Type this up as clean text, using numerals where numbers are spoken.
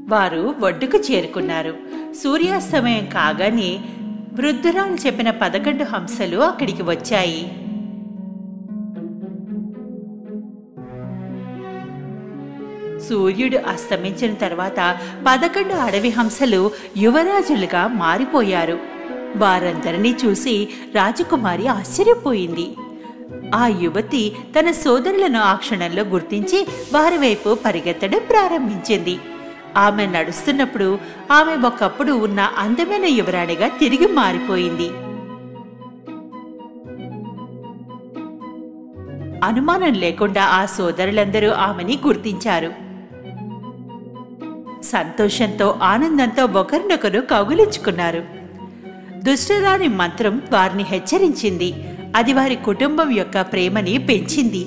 వారు ఒడ్డుకు చేరుకున్నారు. సూర్యాస్తమయం కాగానే వృద్ధురాలు చెప్పిన 11 హంసలు అక్కడికి వచ్చాయి. సూర్యుడు అస్తమించిన తర్వాత 11 అడవి హంసలు యువరాజులుగా మారిపోయారు. వారందరినీ చూసి రాజకుమారి ఆశ్చర్యపోయింది. ఆ యువతి తన సోదరులను ఆ క్షణంలో గుర్తించి వారి వైపు పరిగెత్తడం ప్రారంభించింది. ఆమె నడుస్తున్నప్పుడు ఆమె ఒకప్పుడు ఉన్న అందమైన యువరాణిగా తిరిగి మారిపోయింది. అనుమానం లేకుండా ఆ సోదరులందరూ ఆమెని గుర్తించారు. సంతోషంతో ఆనందంతో ఒకరినొకరు కౌగిలించుకున్నారు. దుష్టరాణి మంత్రం వారిని హెచ్చరించింది. అది వారి కుటుంబం యొక్క ప్రేమని పెంచింది.